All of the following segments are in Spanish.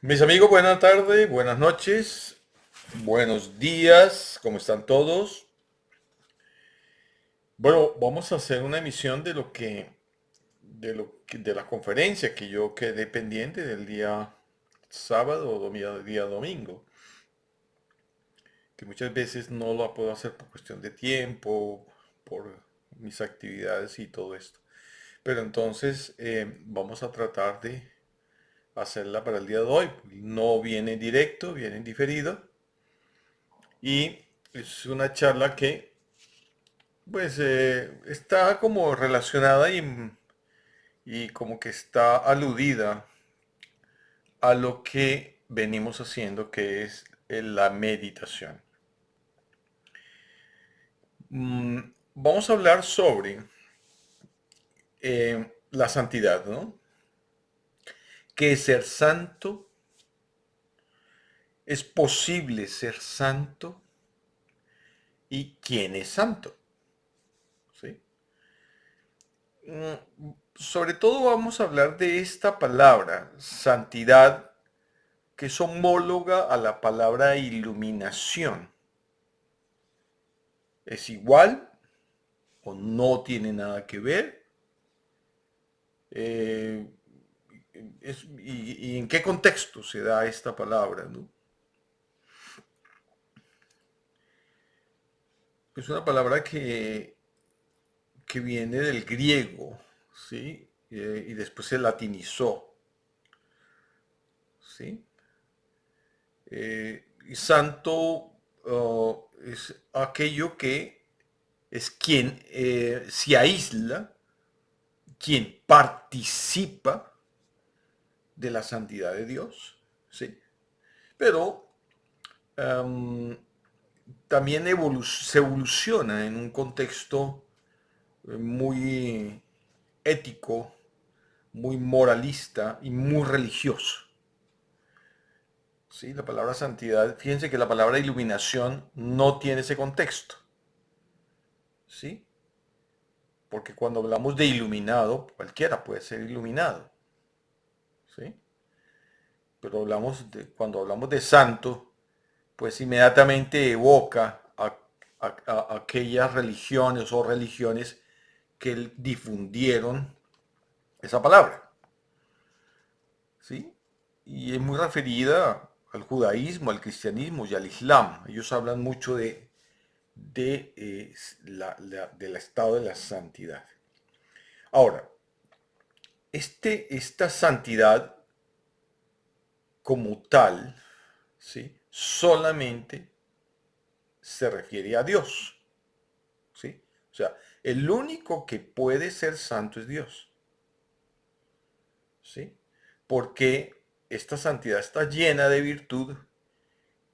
Mis amigos, buenas tardes, buenas noches, buenos días, ¿cómo están todos? Bueno, vamos a hacer una emisión de la conferencia que yo quedé pendiente del día sábado o día domingo, que muchas veces no la puedo hacer por cuestión de tiempo, por mis actividades y todo esto. Pero entonces vamos a tratar de hacerla para el día de hoy. No viene en directo, viene en diferido. Y es una charla que pues está como relacionada y como que está aludida a lo que venimos haciendo, que es la meditación. Vamos a hablar sobre la santidad, ¿no? ¿Qué es ser santo? ¿Es posible ser santo? ¿Y quién es santo? ¿Sí? Sobre todo vamos a hablar de esta palabra, santidad, que es homóloga a la palabra iluminación. ¿Es igual o no tiene nada que ver? Eh, y en qué contexto se da esta palabra, ¿no? Es una palabra que viene del griego, ¿sí? Y después se latinizó, ¿sí? Y santo es aquello que es quien se aísla, quien participa de la santidad de Dios, ¿sí? Pero um, también se evoluciona en un contexto muy ético, muy moralista y muy religioso. ¿Sí? La palabra santidad, fíjense que la palabra iluminación no tiene ese contexto. ¿Sí? Porque cuando hablamos de iluminado, cualquiera puede ser iluminado. ¿Sí? Pero cuando hablamos de santo, pues inmediatamente evoca a aquellas religiones o religiones que difundieron esa palabra, ¿sí? Y es muy referida al judaísmo, al cristianismo y al islam. Ellos hablan mucho del estado de la santidad. Ahora, esta santidad como tal, ¿sí? Solamente se refiere a Dios. ¿Sí? O sea, el único que puede ser santo es Dios. ¿Sí? Porque esta santidad está llena de virtud,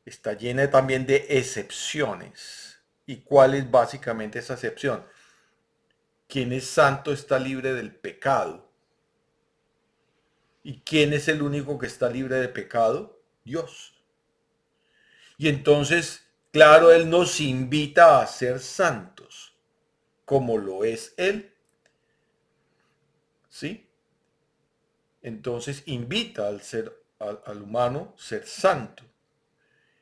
está llena también de excepciones. ¿Y cuál es básicamente esa excepción? Quien es santo está libre del pecado. ¿Y quién es el único que está libre de pecado? Dios. Y entonces, claro, Él nos invita a ser santos, como lo es Él. ¿Sí? Entonces invita al humano ser santo.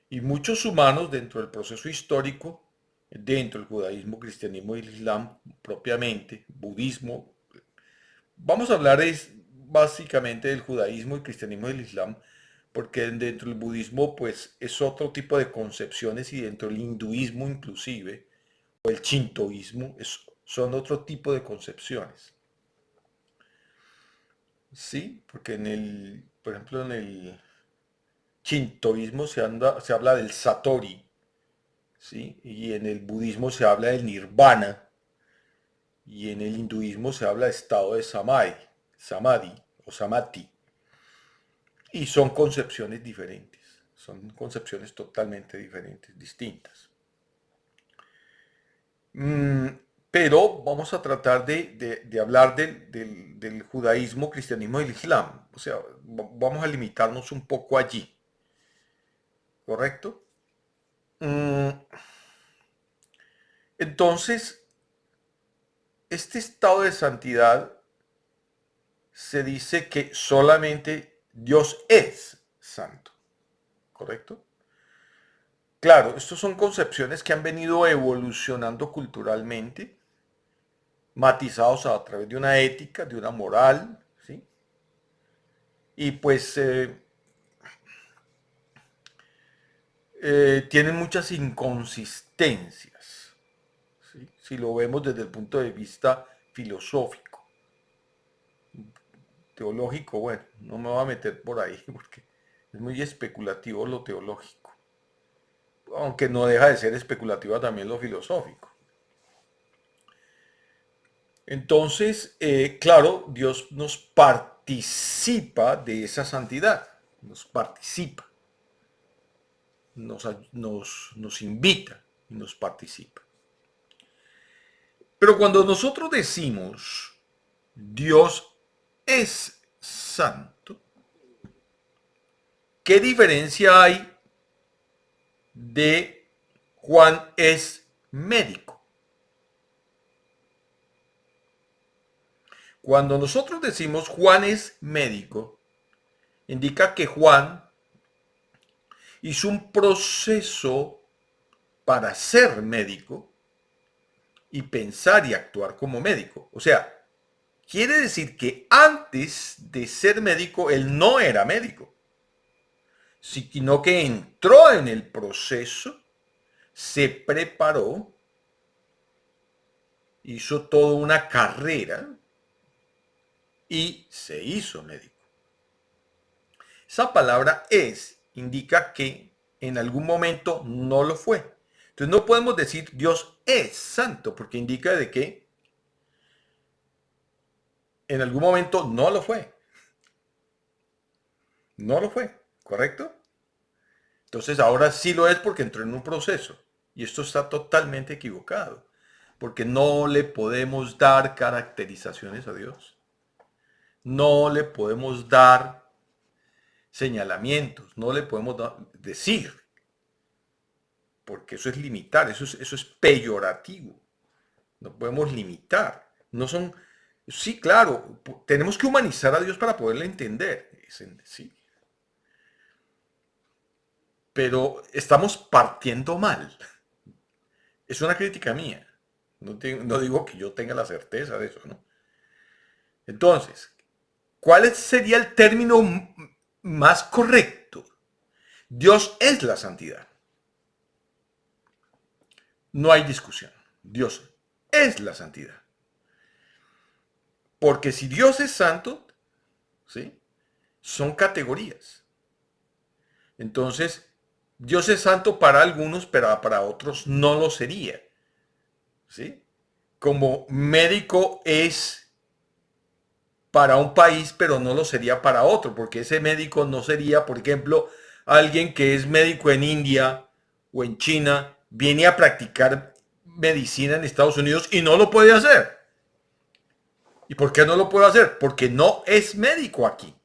Y muchos humanos dentro del proceso histórico, dentro del judaísmo, cristianismo y el islam propiamente, budismo, vamos a hablar básicamente del judaísmo, el cristianismo y el islam, porque dentro del budismo pues es otro tipo de concepciones y dentro del hinduismo inclusive, o el shintoísmo, son otro tipo de concepciones. Sí, porque por ejemplo, en el shintoísmo se habla del satori, ¿sí? Y en el budismo se habla del nirvana, y en el hinduismo se habla de estado de samadhi o samadhi. Y son concepciones diferentes, son concepciones totalmente diferentes, distintas. Mm, pero vamos a tratar de hablar del judaísmo, cristianismo y el islam. O sea, vamos a limitarnos un poco allí, ¿correcto? Mm, entonces, este estado de santidad se dice que solamente Dios es santo. ¿Correcto? Claro, estos son concepciones que han venido evolucionando culturalmente, matizados a través de una ética, de una moral, ¿sí? Y pues tienen muchas inconsistencias, ¿sí? Si lo vemos desde el punto de vista filosófico. Teológico, bueno, no me voy a meter por ahí porque es muy especulativo lo teológico, aunque no deja de ser especulativa también lo filosófico. Entonces, claro, Dios nos participa de esa santidad, nos participa, nos invita y nos participa. Pero cuando nosotros decimos Dios es santo, ¿qué diferencia hay de Juan es médico? Cuando nosotros decimos Juan es médico, indica que Juan hizo un proceso para ser médico y pensar y actuar como médico. O sea, quiere decir que antes de ser médico, él no era médico, sino que entró en el proceso, se preparó, hizo toda una carrera y se hizo médico. Esa palabra es indica que en algún momento no lo fue. Entonces no podemos decir Dios es santo porque indica de que en algún momento no lo fue. No lo fue, ¿correcto? Entonces ahora sí lo es porque entró en un proceso. Y esto está totalmente equivocado. Porque no le podemos dar caracterizaciones a Dios. No le podemos dar señalamientos. No le podemos decir. Porque eso es limitar. Eso es peyorativo. No podemos limitar. No son... Sí, claro. Tenemos que humanizar a Dios para poderle entender. Sí. Pero estamos partiendo mal. Es una crítica mía. No digo que yo tenga la certeza de eso, ¿no? Entonces, ¿cuál sería el término más correcto? Dios es la santidad. No hay discusión. Dios es la santidad. Porque si Dios es santo, ¿sí? Son categorías. Entonces, Dios es santo para algunos, pero para otros no lo sería. ¿Sí? Como médico es para un país, pero no lo sería para otro, porque ese médico no sería, por ejemplo, alguien que es médico en India o en China, viene a practicar medicina en Estados Unidos y no lo puede hacer. ¿Y por qué no lo puede hacer? Porque no es médico aquí.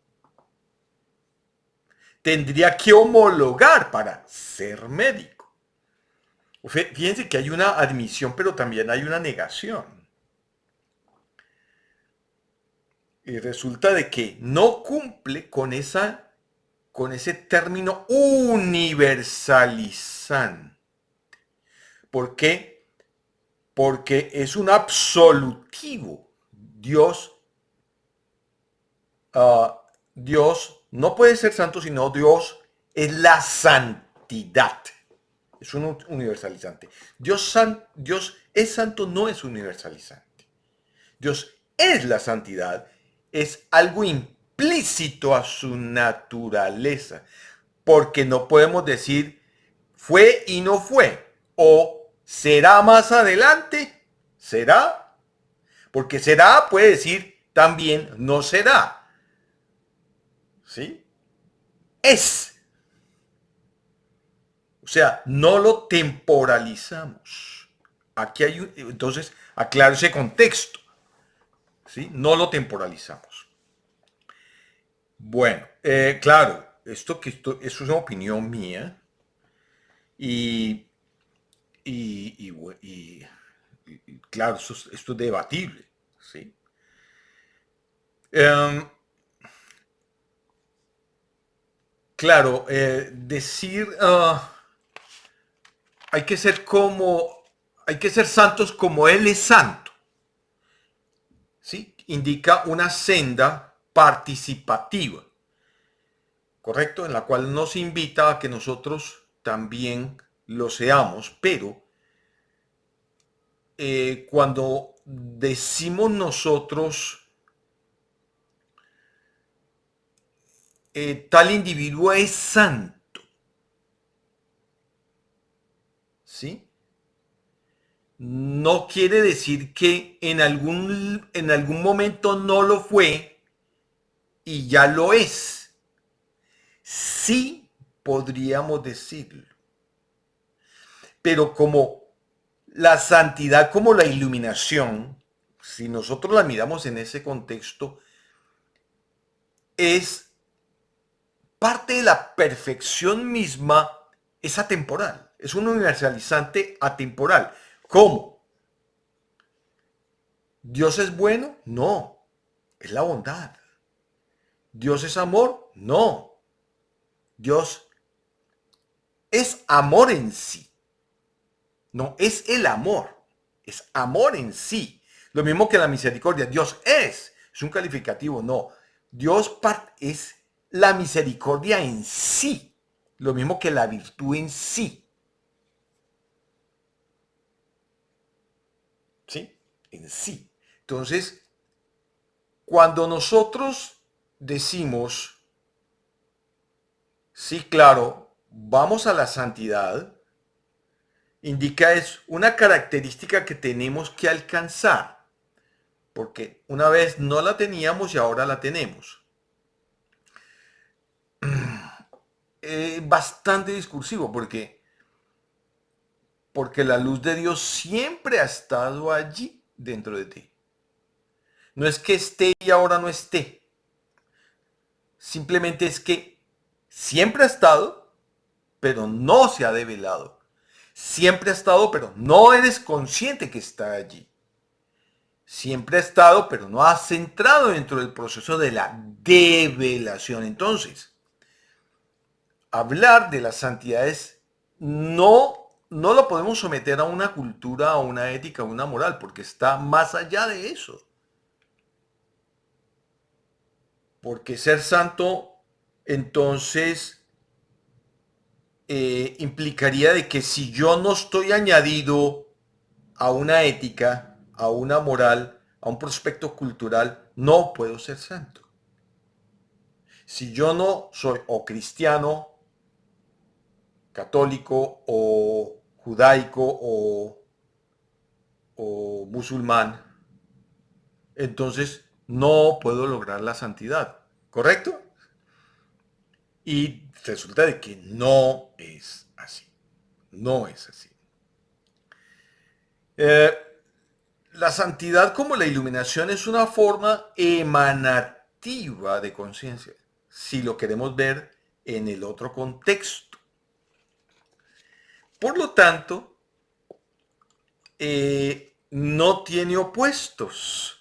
Tendría que homologar para ser médico. Fíjense que hay una admisión, pero también hay una negación. Y resulta de que no cumple con ese término universalizante. ¿Por qué? Porque es un absolutivo. Dios no puede ser santo, sino Dios es la santidad. Es un universalizante. Dios es santo, no es universalizante. Dios es la santidad, es algo implícito a su naturaleza, porque no podemos decir fue y no fue, o será más adelante, será, porque será puede decir también no será, ¿sí? Es, o sea, no lo temporalizamos. Aquí hay, entonces, aclaro ese contexto, ¿sí? No lo temporalizamos. Bueno, claro, esto es una opinión mía y, y, y, claro, esto es debatible, ¿sí? Em, claro, decir hay que ser hay que ser santos como Él es santo, ¿sí? Indica una senda participativa, ¿correcto? En la cual nos invita a que nosotros también lo seamos, pero cuando decimos nosotros, tal individuo es santo, ¿sí? No quiere decir que en algún momento no lo fue y ya lo es. Sí podríamos decirlo. Pero como la santidad, como la iluminación, si nosotros la miramos en ese contexto, es parte de la perfección misma, es atemporal. Es un universalizante atemporal. ¿Cómo? ¿Dios es bueno? No, es la bondad. ¿Dios es amor? No, Dios es amor en sí. No es el amor, es amor en sí. Lo mismo que la misericordia. Dios es un calificativo, no. Dios es la misericordia en sí. Lo mismo que la virtud en sí. ¿Sí? En sí. Entonces, cuando nosotros decimos, sí, claro, vamos a la santidad, indica es una característica que tenemos que alcanzar, porque una vez no la teníamos y ahora la tenemos. Bastante discursivo, porque la luz de Dios siempre ha estado allí dentro de ti. No es que esté y ahora no esté. Simplemente es que siempre ha estado, pero no se ha develado. Siempre ha estado, pero no eres consciente que está allí. Siempre ha estado, pero no has entrado dentro del proceso de la develación. Entonces, hablar de las santidades no lo podemos someter a una cultura, a una ética, a una moral, porque está más allá de eso. Porque ser santo, entonces, implicaría de que si yo no estoy añadido a una ética, a una moral, a un prospecto cultural, no puedo ser santo. Si yo no soy o cristiano, católico o judaico o musulmán, entonces no puedo lograr la santidad, ¿correcto? Y resulta de que no es así, no es así. Eh, la santidad como la iluminación es una forma emanativa de conciencia, si lo queremos ver en el otro contexto. Por lo tanto, no tiene opuestos.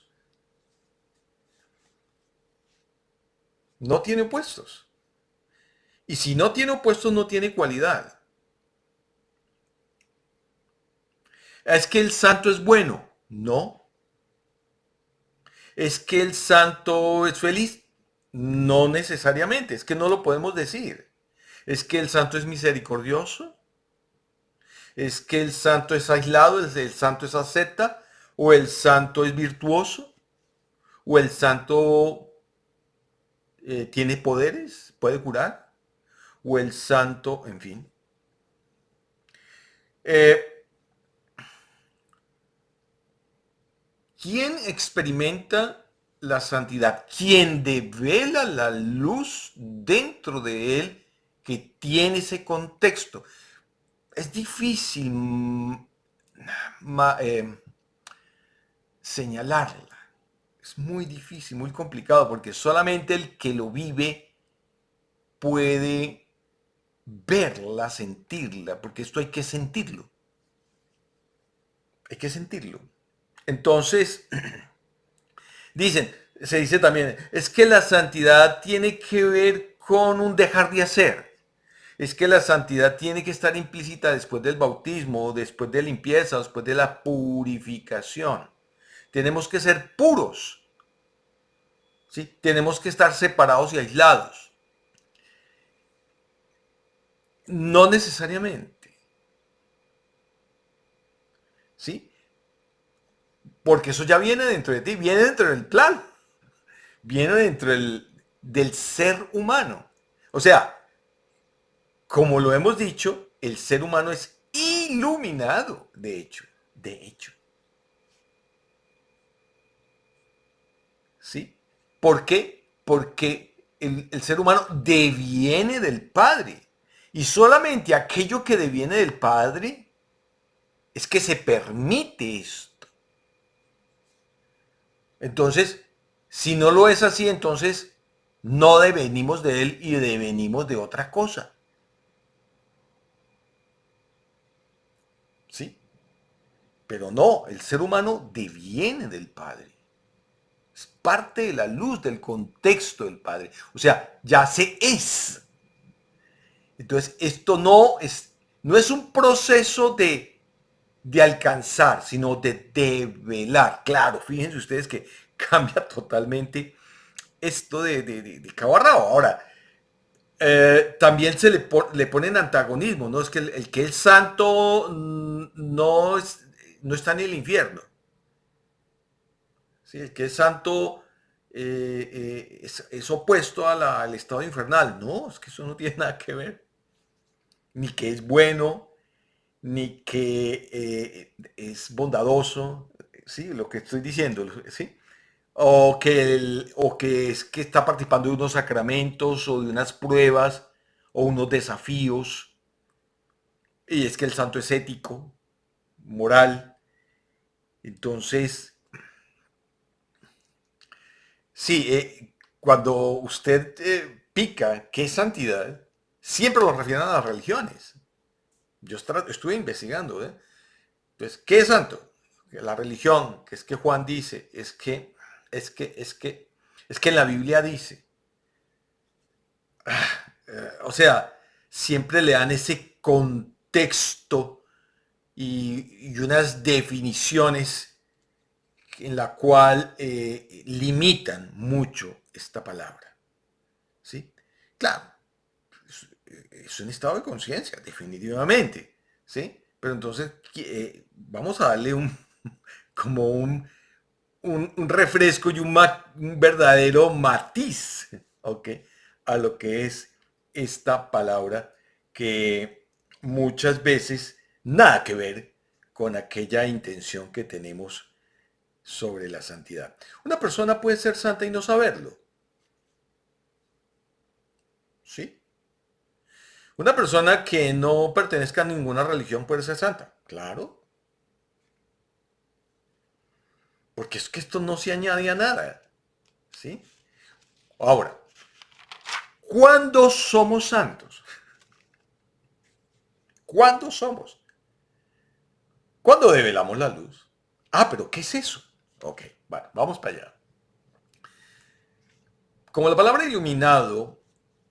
No tiene opuestos. Y si no tiene opuestos, no tiene cualidad. Es que el santo es bueno. No. Es que el santo es feliz. No necesariamente. Es que no lo podemos decir. Es que el santo es misericordioso. Es que el santo es aislado. El santo es asceta. O el santo es virtuoso. O el santo tiene poderes. Puede curar. O el santo, en fin. Eh, ¿Quién experimenta la santidad? ¿Quién devela la luz dentro de él que tiene ese contexto? Es difícil señalarla. Es muy difícil, muy complicado, porque solamente el que lo vive puede verla, sentirla, porque esto hay que sentirlo. Hay que sentirlo. Entonces, se dice también, es que la santidad tiene que ver con un dejar de hacer. Es que la santidad tiene que estar implícita después del bautismo, después de limpieza, después de la purificación. Tenemos que ser puros, ¿sí? Tenemos que estar separados y aislados. No necesariamente, ¿sí? Porque eso ya viene dentro de ti, viene dentro del plan, viene dentro del ser humano. O sea, como lo hemos dicho, el ser humano es iluminado, de hecho, ¿sí? ¿Por qué? Porque el ser humano deviene del Padre. Y solamente aquello que deviene del Padre es que se permite esto. Entonces, si no lo es así, entonces no devenimos de él y devenimos de otra cosa. ¿Sí? Pero no, el ser humano deviene del Padre. Es parte de la luz del contexto del Padre. O sea, ya se es. Entonces, esto no es un proceso de alcanzar, sino de develar. Claro, fíjense ustedes que cambia totalmente esto de cabo a rabo. Ahora, también le ponen antagonismo, ¿no? Es que el que es santo no está en el infierno. ¿Sí? El que es santo es opuesto al estado infernal. No, es que eso no tiene nada que ver. Ni que es bueno, ni que es bondadoso. Sí, lo que estoy diciendo, ¿sí? O que es que está participando de unos sacramentos o de unas pruebas o unos desafíos. Y es que el santo es ético, moral. Entonces, sí, cuando usted pica qué es santidad, siempre lo refieren a las religiones. Yo estuve investigando, ¿eh? Entonces, ¿qué es santo? La religión, que es que Juan dice, es que en la Biblia dice. O sea, siempre le dan ese contexto y unas definiciones en la cual limitan mucho esta palabra. ¿Sí? Claro, es un estado de conciencia, definitivamente. ¿Sí? Pero entonces vamos a darle como un refresco y un verdadero matiz, ¿ok? A lo que es esta palabra que muchas veces nada que ver con aquella intención que tenemos sobre la santidad. Una persona puede ser santa y no saberlo, ¿sí? Una persona que no pertenezca a ninguna religión puede ser santa, claro, porque es que esto no se añade a nada, ¿sí? Ahora, ¿cuándo somos santos? ¿Cuándo somos? ¿Cuándo develamos la luz? Ah, pero ¿qué es eso? Ok, vale, vamos para allá. Como la palabra iluminado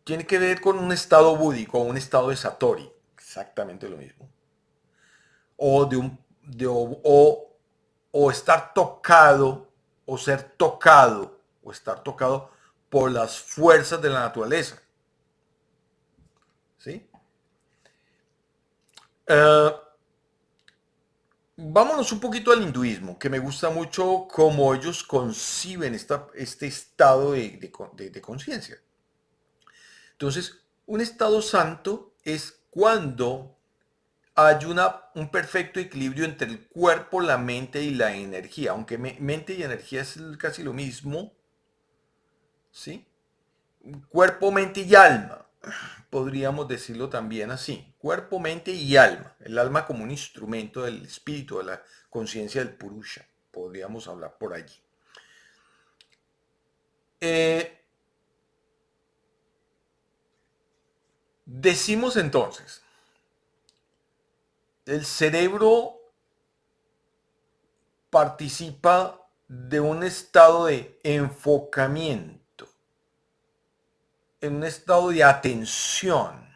tiene que ver con un estado búdico, un estado de satori, exactamente lo mismo. O de un de, o estar tocado, o ser tocado, o estar tocado por las fuerzas de la naturaleza. ¿Sí? Uh, Vámonos un poquito al hinduismo, que me gusta mucho cómo ellos conciben este estado de conciencia. Entonces, un estado santo es cuando hay un perfecto equilibrio entre el cuerpo, la mente y la energía. Aunque mente y energía es casi lo mismo, ¿sí? Cuerpo, mente y alma. Podríamos decirlo también así. Cuerpo, mente y alma. El alma como un instrumento del espíritu, de la conciencia del Purusha. Podríamos hablar por allí. Eh, Decimos entonces, el cerebro participa de un estado de enfocamiento. en un estado de atención,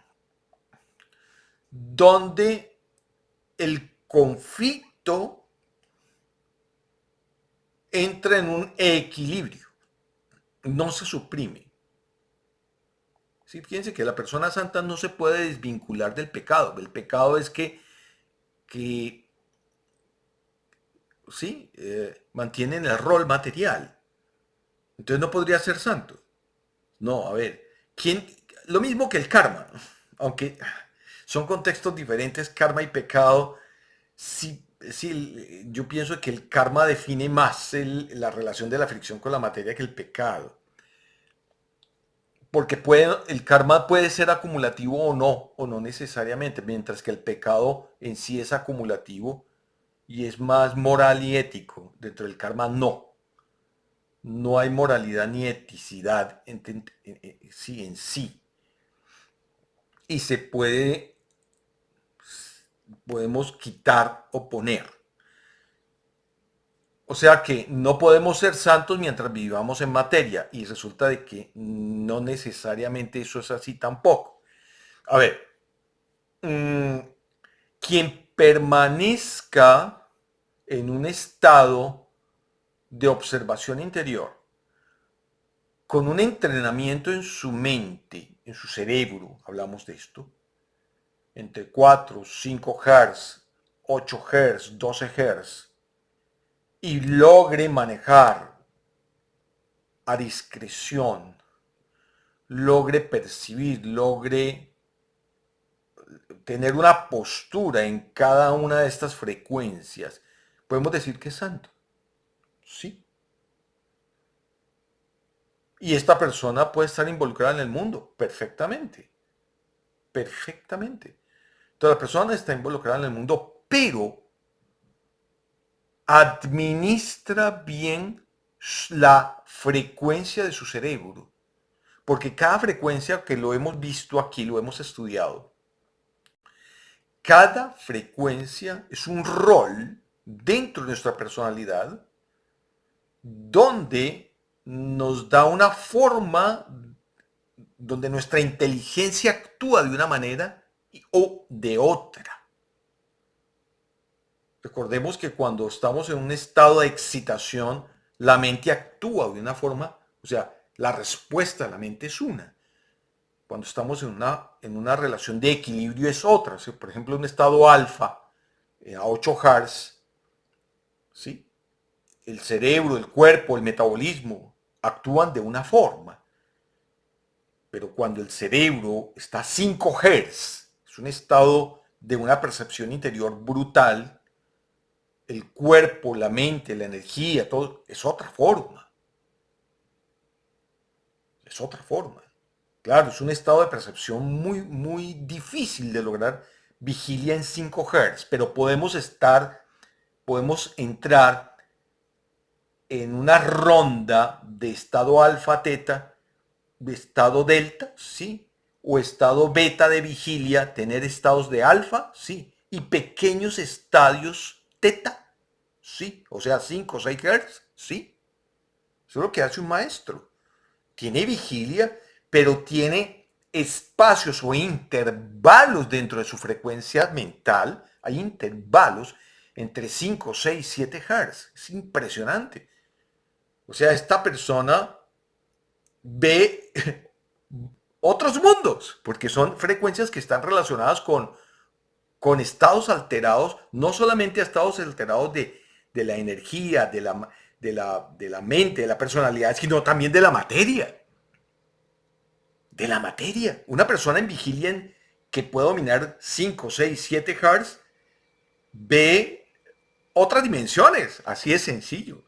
donde el conflicto entra en un equilibrio, no se suprime. Sí, fíjense que la persona santa no se puede desvincular del pecado. El pecado es que sí, mantienen el rol material. Entonces no podría ser santo. No, a ver, ¿quién? Lo mismo que el karma, ¿no? Aunque son contextos diferentes, karma y pecado. Sí, sí, yo pienso que el karma define más la relación de la fricción con la materia que el pecado. Porque el karma puede ser acumulativo o no necesariamente, mientras que el pecado en sí es acumulativo y es más moral y ético. Dentro del karma no. No hay moralidad ni eticidad sí, en sí. Y podemos quitar o poner. O sea que no podemos ser santos mientras vivamos en materia y resulta de que no necesariamente eso es así tampoco. A ver, mmm, quien permanezca en un estado de observación interior, con un entrenamiento en su mente, en su cerebro, hablamos de esto, entre 4, 5 Hz, 8 Hz, 12 Hz, y logre manejar a discreción, logre percibir, logre tener una postura en cada una de estas frecuencias, podemos decir que es santo. Sí. Y esta persona puede estar involucrada en el mundo perfectamente. Perfectamente. Entonces la persona está involucrada en el mundo, pero administra bien la frecuencia de su cerebro. Porque cada frecuencia que lo hemos visto aquí, lo hemos estudiado, cada frecuencia es un rol dentro de nuestra personalidad donde nos da una forma, donde nuestra inteligencia actúa de una manera o de otra. Recordemos que cuando estamos en un estado de excitación, la mente actúa de una forma, o sea, la respuesta de la mente es una. Cuando estamos en una relación de equilibrio es otra. ¿Sí? Por ejemplo, un estado alfa a 8 Hz, ¿sí? El cerebro, el cuerpo, el metabolismo actúan de una forma. Pero cuando el cerebro está a 5 Hz, es un estado de una percepción interior brutal, el cuerpo, la mente, la energía, todo es otra forma. Es otra forma. Claro, es un estado de percepción muy, muy difícil de lograr vigilia en 5 Hz, pero podemos entrar en una ronda de estado alfa, teta, de estado delta, sí, o estado beta de vigilia, tener estados de alfa, sí, y pequeños estadios teta, sí, o sea, 5 o 6 Hz, sí. Eso es lo que hace un maestro. Tiene vigilia, pero tiene espacios o intervalos dentro de su frecuencia mental. Hay intervalos entre 5, 6, 7 Hz. Es impresionante. O sea, esta persona ve otros mundos, porque son frecuencias que están relacionadas con estados alterados, no solamente estados alterados de la energía, de la mente, de la personalidad, sino también de la materia. De la materia. Una persona en vigilia que puede dominar 5 6 7 Hz ve otras dimensiones, así es sencillo.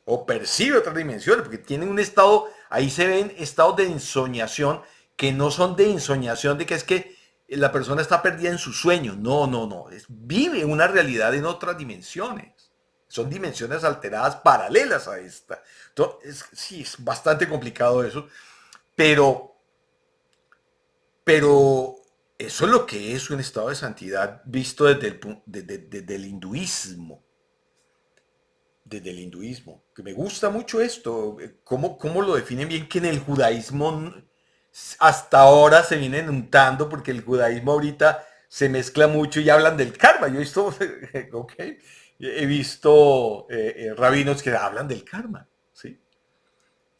O percibe otras dimensiones, porque tienen un estado, ahí se ven estados de ensoñación que no son de ensoñación, de que es que la persona está perdida en su sueño. No, no, no. Vive una realidad en otras dimensiones. Son dimensiones alteradas paralelas a esta. Entonces, sí, es bastante complicado eso, pero Pero eso es lo que es un estado de santidad visto desde el hinduismo. Desde el hinduismo. Que me gusta mucho esto. Cómo lo definen bien que en el judaísmo hasta ahora se vienen untando porque el judaísmo ahorita se mezcla mucho y hablan del karma. Yo he visto, okay, he visto rabinos que hablan del karma, ¿sí?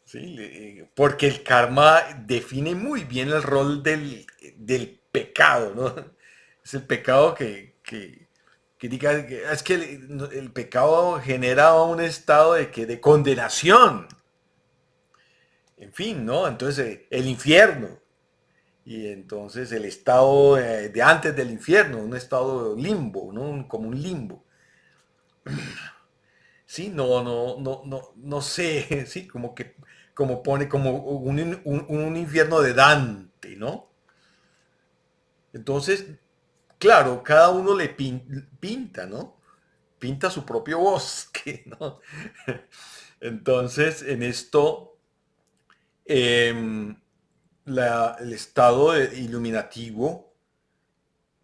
¿Sí? Porque el karma define muy bien el rol del pecado, ¿no? Es el pecado que diga que es que el pecado genera un estado de condenación, en fin, ¿no? Entonces el infierno, y entonces el estado de antes del infierno, un estado limbo, ¿no? Como un limbo. Sí, no sé, sí, como que, como pone, como un infierno de Dante, ¿no? Entonces, claro, cada uno le pinta, ¿no? Pinta su propio bosque, ¿no? Entonces, en esto, em, el estado iluminativo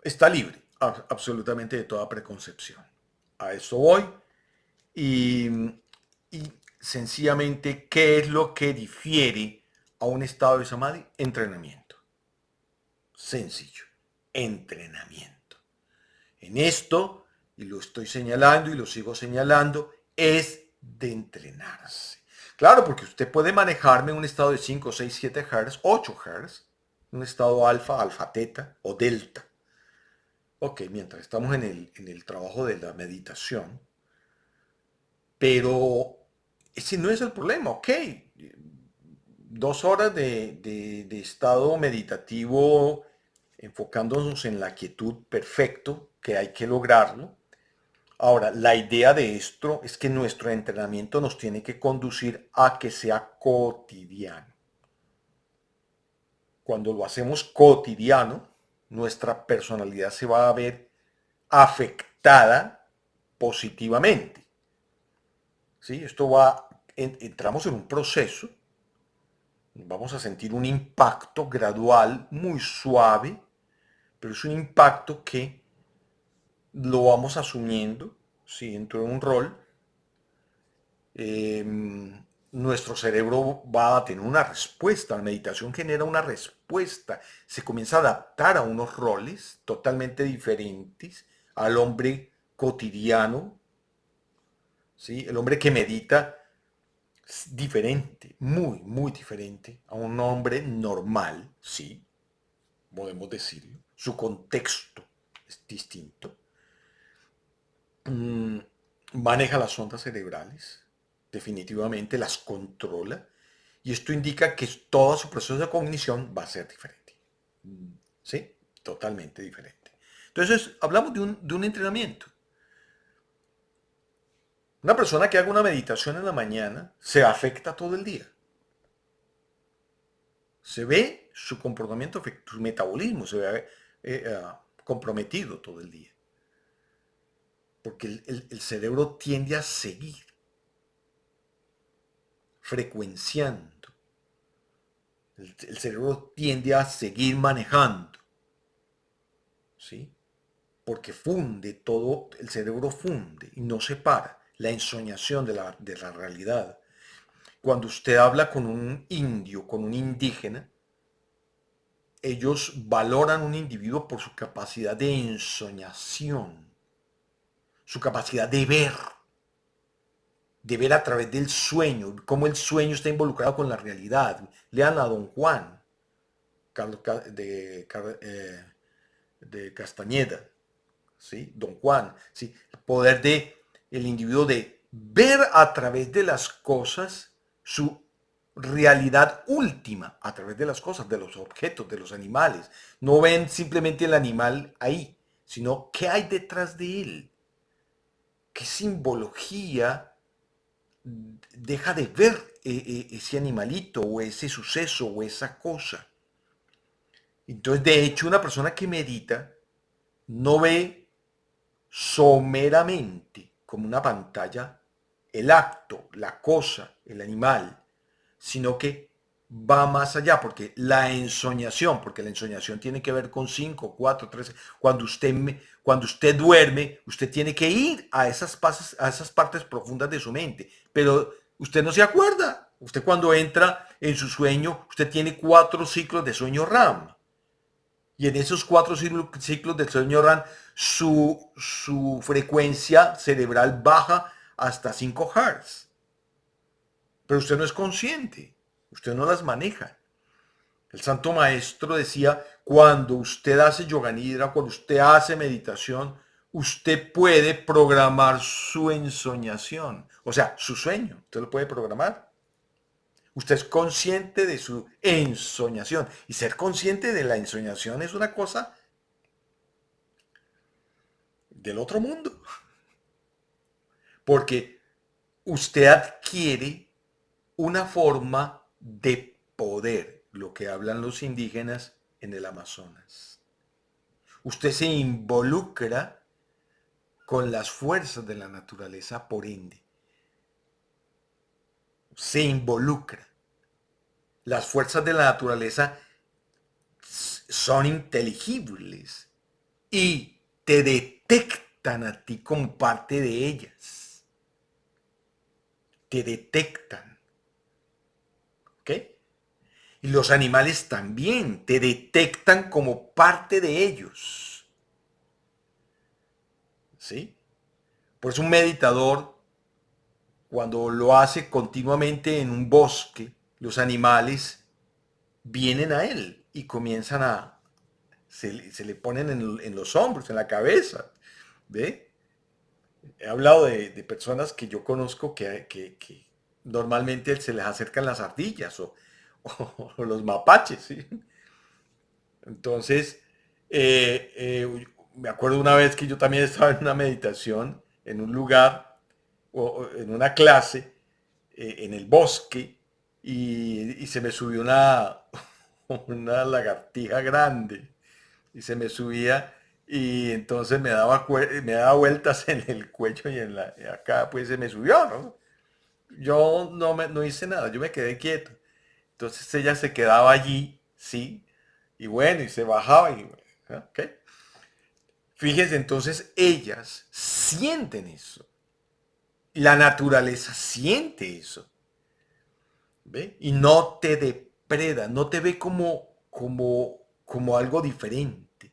está libre absolutamente de toda preconcepción. A eso voy. Y, y sencillamente, ¿qué es lo que difiere a un estado de samadhi? Entrenamiento. Sencillo. Entrenamiento. En esto, y lo estoy señalando y lo sigo señalando, es de entrenarse. Claro, porque usted puede manejarme en un estado de 5, 6, 7 Hz, 8 Hz, un estado alfa, alfa teta o delta. Ok, mientras estamos en el trabajo de la meditación, pero ese no es el problema, ok. 2 horas de estado meditativo enfocándonos en la quietud, perfecto, que hay que lograrlo. Ahora, la idea de esto es que nuestro entrenamiento nos tiene que conducir a que sea cotidiano. Cuando lo hacemos cotidiano, nuestra personalidad se va a ver afectada positivamente. ¿Sí? Esto va, entramos en un proceso, vamos a sentir un impacto gradual, muy suave, pero es un impacto que lo vamos asumiendo, ¿sí? Dentro de un rol. eh, Nuestro cerebro va a tener una respuesta, la meditación genera una respuesta, se comienza a adaptar a unos roles totalmente diferentes al hombre cotidiano, ¿sí? El hombre que medita es diferente, muy diferente a un hombre normal, sí, podemos decirlo. Su contexto es distinto. Mm, Maneja las ondas cerebrales, definitivamente las controla, y esto indica que todo su proceso de cognición va a ser diferente. ¿Sí? Totalmente diferente. Entonces, hablamos de un entrenamiento. Una persona que haga una meditación en la mañana se afecta todo el día. Se ve su comportamiento, su metabolismo se ve comprometido todo el día. Porque el cerebro tiende a seguir frecuenciando. El cerebro tiende a seguir manejando, ¿sí? Porque funde todo, el cerebro funde y no separa la ensoñación de la realidad. Cuando usted habla con un indio, con un indígena, ellos valoran un individuo por su capacidad de ensoñación, su capacidad de ver a través del sueño, cómo el sueño está involucrado con la realidad. Lean a Don Juan, Carlos de Castañeda, ¿sí? Don Juan, ¿sí? El poder de el individuo de ver a través de las cosas su realidad última, a través de las cosas, de los objetos, de los animales. No ven simplemente el animal ahí, sino qué hay detrás de él, qué simbología deja de ver ese animalito o ese suceso o esa cosa. Entonces, de hecho, una persona que medita no ve someramente como una pantalla el acto, la cosa, el animal, sino que va más allá, porque la ensoñación, porque la ensoñación tiene que ver con 5, 4, 3, cuando usted duerme, usted tiene que ir a esas partes profundas de su mente, pero usted no se acuerda, Usted cuando entra en su sueño, usted tiene 4 ciclos de sueño RAM. Y en esos 4 ciclos de sueño RAM, su frecuencia cerebral baja hasta 5 Hz. Pero usted no es consciente, usted no las maneja. El Santo Maestro decía, cuando usted hace yoga nidra, cuando usted hace meditación, usted puede programar su ensoñación, o sea, su sueño, usted lo puede programar. Usted es consciente de su ensoñación. Y ser consciente de la ensoñación es una cosa del otro mundo. Porque usted adquiere una forma de poder, lo que hablan los indígenas en el Amazonas. Usted se involucra con las fuerzas de la naturaleza, por ende. Se involucra. Las fuerzas de la naturaleza son inteligibles y te detectan a ti como parte de ellas. Te detectan. ¿Ok? Y los animales también te detectan como parte de ellos. ¿Sí? Por eso un meditador, cuando lo hace continuamente en un bosque, los animales vienen a él y comienzan a... Se le ponen en los hombros, en la cabeza. ¿Ve? He hablado de personas que yo conozco que normalmente se les acercan las ardillas o los mapaches, ¿sí? Entonces, me acuerdo una vez que yo también estaba en una meditación, en un lugar, o en una clase, en el bosque, y se me subió una lagartija grande, y se me subía, y entonces me daba vueltas en el cuello y acá, pues se me subió, ¿no? Yo no hice nada, yo me quedé quieto. Entonces ella se quedaba allí, ¿sí? Y bueno, y se bajaba y... ¿ok? Fíjense, entonces ellas sienten eso. La naturaleza siente eso. ¿Ve? Y no te depreda, no te ve como algo diferente.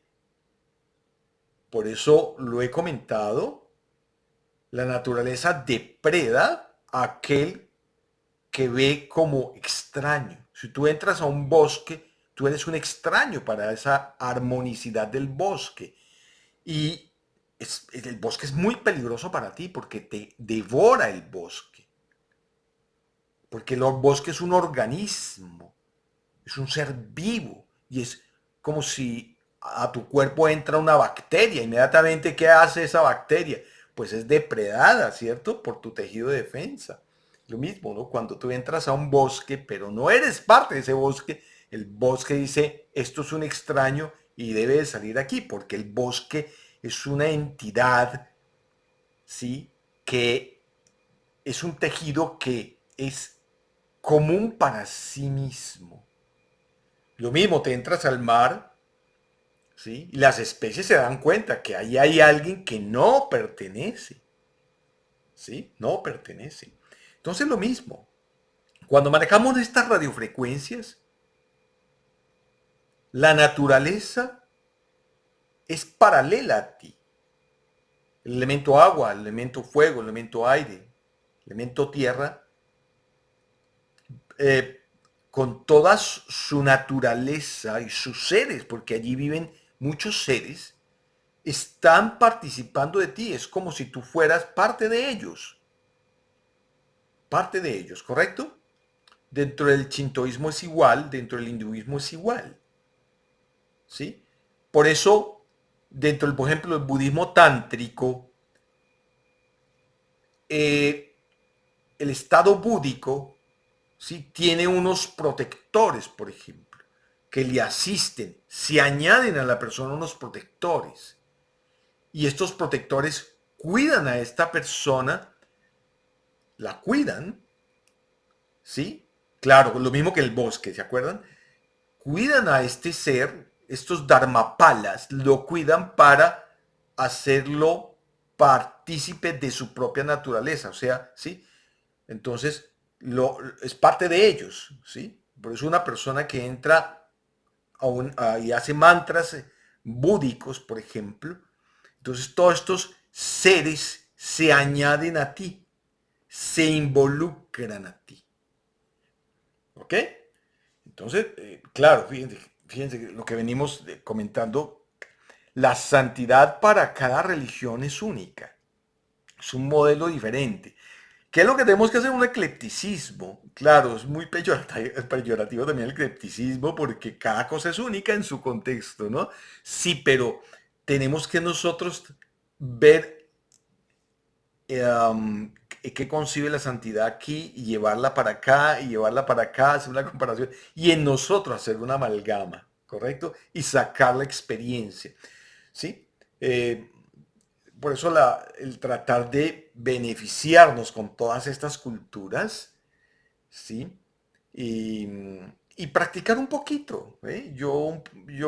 Por eso lo he comentado, la naturaleza depreda a aquel que ve como extraño. Si tú entras a un bosque, tú eres un extraño para esa armonicidad del bosque. Y el bosque es muy peligroso para ti porque te devora el bosque. Porque el bosque es un organismo, es un ser vivo y es como si a tu cuerpo entra una bacteria. Inmediatamente, ¿qué hace esa bacteria? Pues es depredada, ¿cierto? Por tu tejido de defensa. Lo mismo, ¿no? Cuando tú entras a un bosque, pero no eres parte de ese bosque, el bosque dice, esto es un extraño y debe de salir aquí, porque el bosque es una entidad, ¿sí? Que es un tejido que es común para sí mismo. Lo mismo, te entras al mar, ¿sí? Y las especies se dan cuenta que ahí hay alguien que no pertenece, ¿sí? No pertenece. Entonces lo mismo, cuando manejamos estas radiofrecuencias, la naturaleza es paralela a ti. El elemento agua, el elemento fuego, el elemento aire, el elemento tierra, eh, con toda su naturaleza y sus seres, porque allí viven muchos seres, están participando de ti. Es como si tú fueras parte de ellos. Parte de ellos, ¿correcto? Dentro del shintoísmo es igual, dentro del hinduismo es igual. ¿Sí? Por eso, dentro del, por ejemplo, del budismo tántrico, el estado búdico, ¿sí? Tiene unos protectores, por ejemplo, que le asisten, se añaden a la persona unos protectores. Y estos protectores cuidan a esta persona, la cuidan, ¿sí? Claro, lo mismo que el bosque, ¿se acuerdan? Cuidan a este ser, estos dharmapalas, lo cuidan para hacerlo partícipe de su propia naturaleza, o sea, ¿sí? Entonces, es parte de ellos, ¿sí? Por eso una persona que entra y hace mantras búdicos, por ejemplo, entonces todos estos seres se añaden a ti, se involucran a ti, ¿ok? Entonces, claro, fíjense lo que venimos comentando, la santidad para cada religión es única, es un modelo diferente. ¿Qué es lo que tenemos que hacer? Un eclecticismo. Claro, es muy peyorativo también el eclecticismo porque cada cosa es única en su contexto, ¿no? Sí, pero tenemos que nosotros ver qué concibe la santidad aquí y llevarla para acá y llevarla para acá, hacer una comparación y en nosotros hacer una amalgama, ¿correcto? Y sacar la experiencia, ¿sí? Eh, por eso el tratar de beneficiarnos con todas estas culturas, ¿sí? Y, y practicar un poquito, ¿eh? Yo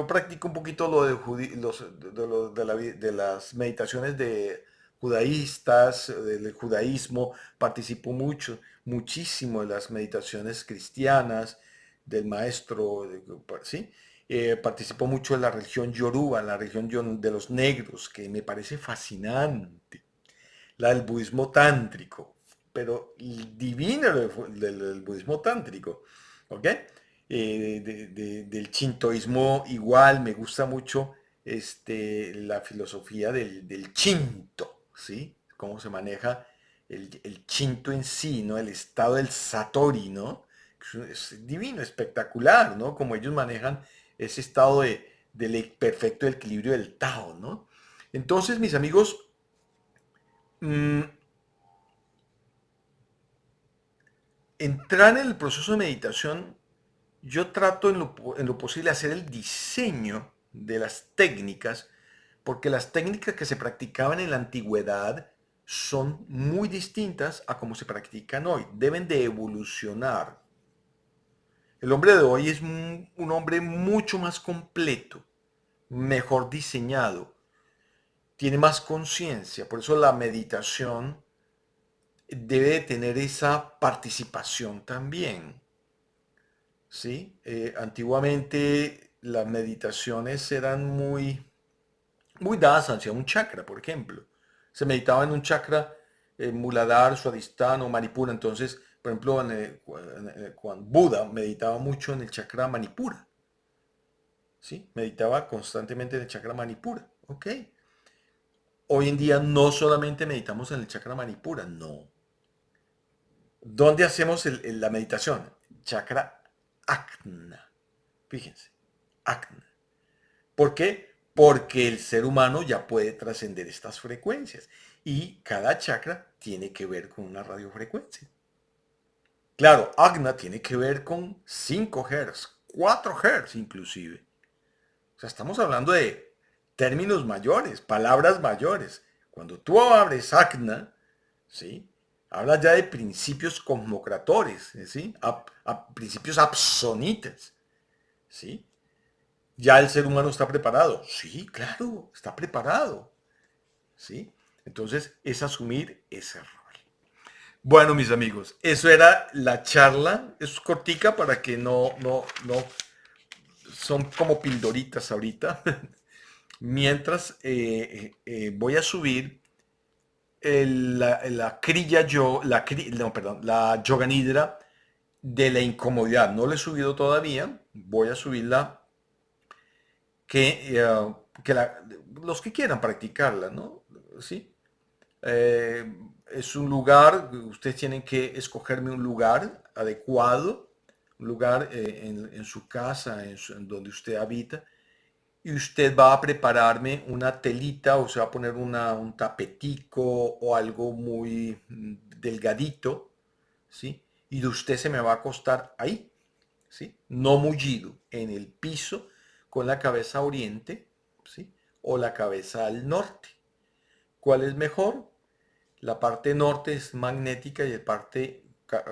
practico un poquito lo de, de las meditaciones de judaístas, del judaísmo, participo muchísimo de las meditaciones cristianas, del maestro, ¿sí? Participo mucho de la religión yoruba, la religión de los negros, que me parece fascinante. La del budismo tántrico, pero divino del budismo tántrico, ¿ok? Del shintoísmo igual, me gusta mucho la filosofía del Shinto, ¿sí? Cómo se maneja el Shinto en sí, ¿no? El estado del Satori, ¿no? Es divino, espectacular, ¿no? Como ellos manejan ese estado del perfecto equilibrio del Tao, ¿no? Entonces, mis amigos, mm, entrar en el proceso de meditación, yo trato en lo posible hacer el diseño de las técnicas, porque las técnicas que se practicaban en la antigüedad son muy distintas a como se practican hoy. Deben de evolucionar. El hombre de hoy es un hombre mucho más completo, mejor diseñado, tiene más conciencia. Por eso la meditación debe de tener esa participación también. ¿Sí? Antiguamente las meditaciones eran muy dadas hacia un chakra, por ejemplo. Se meditaba en un chakra Muladhara, Swadhisthana o Manipura. Entonces, por ejemplo, cuando Buda meditaba mucho en el chakra Manipura. ¿Sí? Meditaba constantemente en el chakra Manipura. ¿Ok? Hoy en día no solamente meditamos en el chakra Manipura, no. ¿Dónde hacemos la meditación? Chakra Ajna. Fíjense, Ajna. ¿Por qué? Porque el ser humano ya puede trascender estas frecuencias y cada chakra tiene que ver con una radiofrecuencia. Claro, Agna tiene que ver con 5 Hz, 4 Hz inclusive. O sea, estamos hablando de términos mayores, palabras mayores. Cuando tú abres Agna, ¿sí? Hablas ya de principios cosmocratores, ¿sí? Principios absonitas, ¿sí? ¿Ya el ser humano está preparado? Sí, claro, está preparado. ¿Sí? Entonces es asumir ese rol. Bueno, mis amigos, eso era la charla. Es cortica para que no, son como pildoritas ahorita. Mientras voy a subir la crilla yo, no, perdón, la yoga nidra de la incomodidad. No la he subido todavía. Voy a subirla que, los que quieran practicarla, ¿no? ¿Sí? Es un lugar, ustedes tienen que escogerme un lugar adecuado, un lugar en su casa, en donde usted habita, y usted va a prepararme una telita o se va a poner un tapetico o algo muy delgadito, ¿sí? Y usted se me va a acostar ahí, ¿sí? No mullido, en el piso, con la cabeza a oriente, ¿sí? O la cabeza al norte. ¿Cuál es mejor? La parte norte es magnética y el parte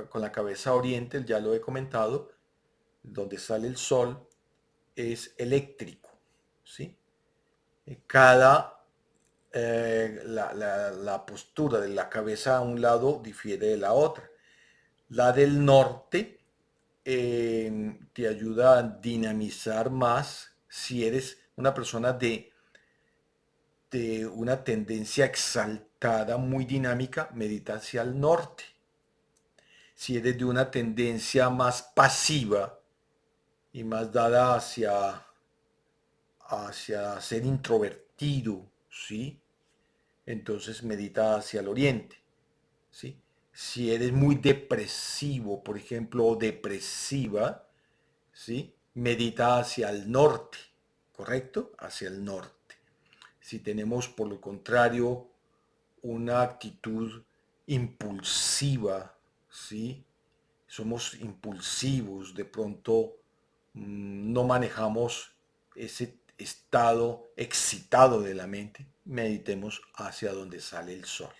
con la cabeza a oriente, ya lo he comentado, donde sale el sol, es eléctrico, ¿sí? Cada, la postura de la cabeza a un lado difiere de la otra. La del norte te ayuda a dinamizar más si eres una persona de una tendencia exaltada, muy dinámica, medita hacia el norte. Si eres de una tendencia más pasiva y más dada hacia ser introvertido, ¿sí? Entonces medita hacia el oriente, ¿sí? Si eres muy depresivo, por ejemplo, o depresiva, ¿sí? Medita hacia el norte, ¿correcto? Hacia el norte. Si tenemos, por lo contrario, una actitud impulsiva, ¿sí? Somos impulsivos, de pronto no manejamos ese estado excitado de la mente, meditemos hacia donde sale el sol,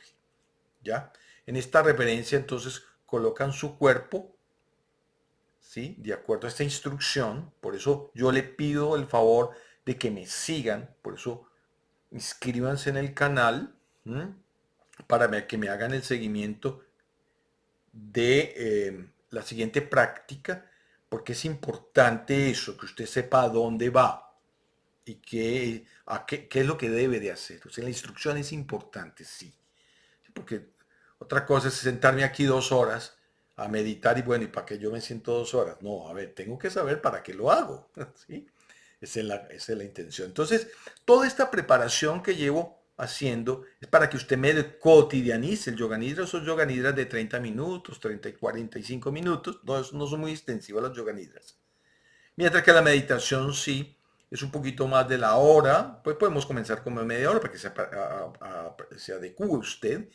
¿ya? En esta referencia entonces colocan su cuerpo, ¿sí? De acuerdo a esta instrucción, por eso yo le pido el favor de que me sigan, por eso inscríbanse en el canal, ¿m? Para que me hagan el seguimiento de la siguiente práctica, porque es importante eso, que usted sepa a dónde va y qué es lo que debe de hacer. O sea, la instrucción es importante, sí. Porque otra cosa es sentarme aquí 2 horas a meditar y bueno, ¿y para qué yo me siento 2 horas? No, a ver, tengo que saber para qué lo hago, ¿sí? Esa es la intención. Entonces, toda esta preparación que llevo haciendo es para que usted me cotidianice el yoga nidra. Esos yoga nidras de 30 minutos, 30 y 45 minutos, no son muy extensivas las yoga nidras. Mientras que la meditación sí es un poquito más de la hora, pues podemos comenzar como media hora para que se adecue usted.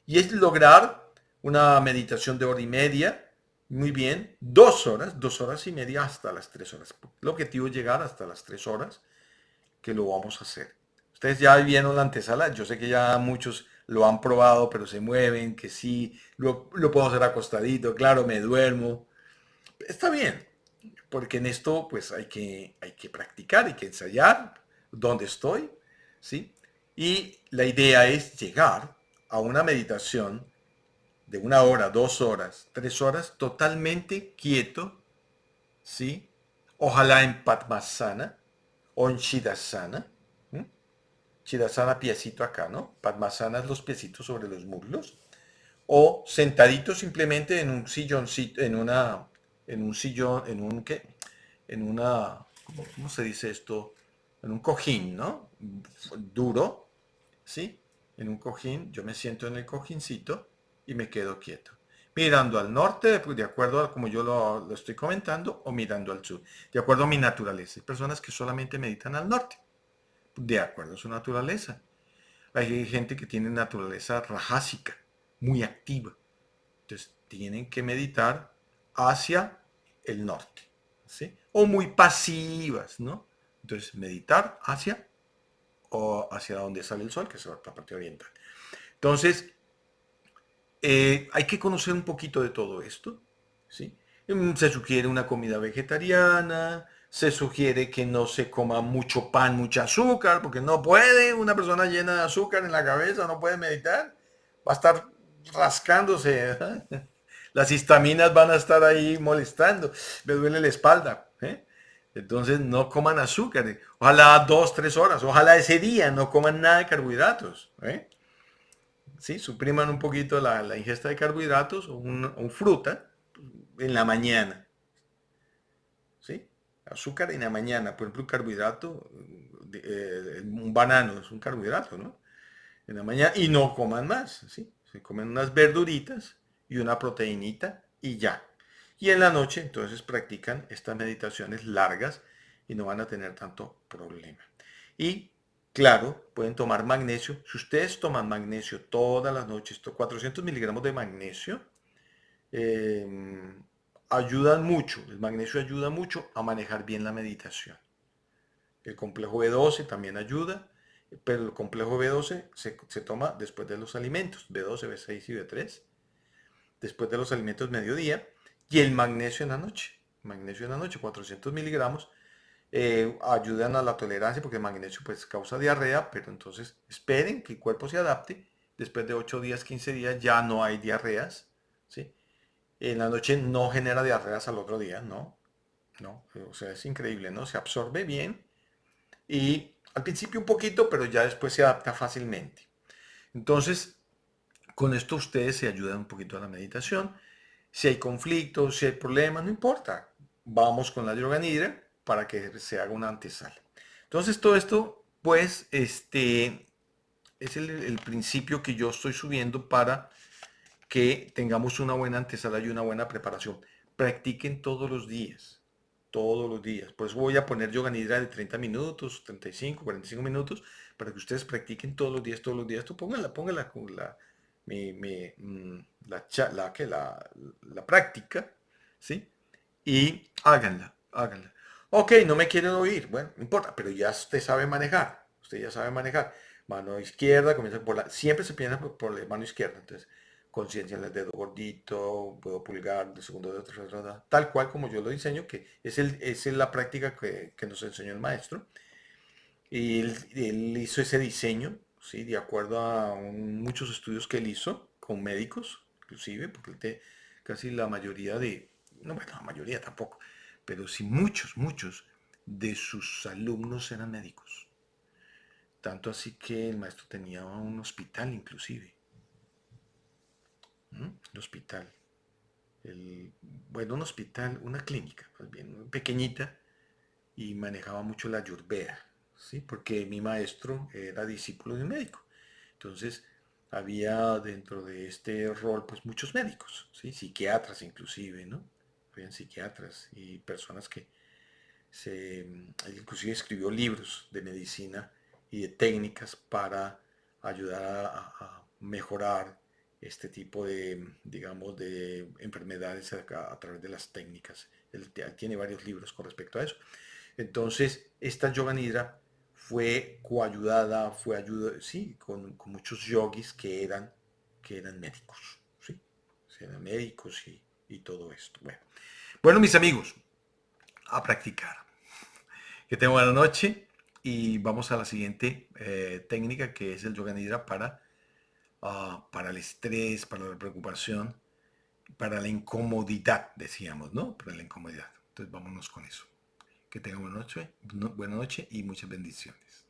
Y es lograr una meditación de hora y media, muy bien, 2 horas, 2 horas y media hasta las 3 horas. El objetivo es llegar hasta las 3 horas, que lo vamos a hacer. Ustedes ya vieron la antesala, yo sé que ya muchos lo han probado, pero se mueven, que sí, lo puedo hacer acostadito, claro, me duermo. Está bien, porque en esto pues hay que practicar, hay que ensayar dónde estoy, ¿sí? Y la idea es llegar a una meditación de 1 hora, 2 horas, 3 horas, totalmente quieto, ¿sí? Ojalá en Padmasana o en Sridhasana. ¿M? Sridhasana, piecito acá, ¿no? Padmasana es los piecitos sobre los muslos. O sentadito simplemente en un silloncito, en un sillón, ¿qué? En una, ¿cómo se dice esto? En un cojín, ¿no? Duro, ¿sí? En un cojín, yo me siento en el cojincito y me quedo quieto. Mirando al norte, pues, de acuerdo a como yo lo estoy comentando, o mirando al sur, de acuerdo a mi naturaleza. Hay personas que solamente meditan al norte, de acuerdo a su naturaleza. Hay gente que tiene naturaleza rajásica, muy activa. Entonces, tienen que meditar hacia el norte, ¿sí? O muy pasivas, ¿no? Entonces, meditar hacia donde sale el sol, que es la parte oriental. Entonces, hay que conocer un poquito de todo esto, ¿sí? Se sugiere una comida vegetariana, se sugiere que no se coma mucho pan, mucho azúcar, porque no puede, una persona llena de azúcar en la cabeza no puede meditar, va a estar rascándose, ¿eh? Las histaminas van a estar ahí molestando, me duele la espalda, ¿eh? Entonces no coman azúcar, ojalá 2, 3 horas, ojalá ese día no coman nada de carbohidratos, ¿eh? ¿Sí? Supriman un poquito la ingesta de carbohidratos o fruta en la mañana, ¿sí? Azúcar en la mañana, por ejemplo, un carbohidrato, un banano es un carbohidrato, ¿no? En la mañana y no coman más, ¿sí? Se comen unas verduritas y una proteinita y ya. Y en la noche entonces practican estas meditaciones largas y no van a tener tanto problema. Y claro, pueden tomar magnesio. Si ustedes toman magnesio todas las noches, 400 miligramos de magnesio, eh, ayudan mucho. El magnesio ayuda mucho a manejar bien la meditación. El complejo B12 también ayuda, pero el complejo B12 se toma después de los alimentos, B12, B6 y B3, después de los alimentos mediodía, y el magnesio en la noche. Magnesio en la noche, 400 miligramos, ayudan a la tolerancia porque el magnesio pues causa diarrea, pero entonces esperen que el cuerpo se adapte. Después de 8 días, 15 días ya no hay diarreas, ¿sí? En la noche no genera diarreas al otro día, no, no, o sea, es increíble, ¿no? Se absorbe bien y al principio un poquito, pero ya después se adapta fácilmente. Entonces, con esto ustedes se ayudan un poquito a la meditación. Si hay conflictos, si hay problemas, no importa. Vamos con la yoga nidra para que se haga una antesala. Entonces, todo esto, pues, es el principio que yo estoy subiendo para que tengamos una buena antesala y una buena preparación. Practiquen todos los días, todos los días. Por eso voy a poner yoga nidra de 30 minutos, 35, 45 minutos, para que ustedes practiquen todos los días, todos los días. Tú pónganla con la práctica, ¿sí? Y háganla, háganla. Ok, no me quieren oír, bueno, no importa, pero ya usted sabe manejar, usted ya sabe manejar. Mano izquierda, comienza por la, siempre se piensa por la mano izquierda, entonces conciencia en el dedo gordito, dedo pulgar, de segundo dedo, tercer dedo, tal cual como yo lo diseño, que es la práctica que nos enseñó el maestro. Y él hizo ese diseño, ¿sí? De acuerdo a muchos estudios que él hizo con médicos, inclusive, porque casi la mayoría no, bueno, la mayoría tampoco, pero sí muchos de sus alumnos eran médicos. Tanto así que el maestro tenía un hospital inclusive, ¿m? Un hospital. Bueno, un hospital, una clínica, más bien, pequeñita, y manejaba mucho la Ayurveda, ¿sí? Porque mi maestro era discípulo de un médico. Entonces, había dentro de este rol, pues muchos médicos, ¿sí? Psiquiatras inclusive, ¿no? Habían psiquiatras y personas que él inclusive escribió libros de medicina y de técnicas para ayudar a mejorar este tipo de, digamos, de enfermedades a través de las técnicas. Él tiene varios libros con respecto a eso. Entonces, esta yoga nidra fue coayudada, fue ayuda, sí, con muchos yogis que eran médicos, ¿sí? Eran médicos y todo esto. Bueno, mis amigos, a practicar. Que tengan buena noche y vamos a la siguiente técnica que es el yoga nidra para el estrés, para la preocupación, para la incomodidad, decíamos, ¿no? Para la incomodidad. Entonces vámonos con eso. Que tengan buena noche y muchas bendiciones.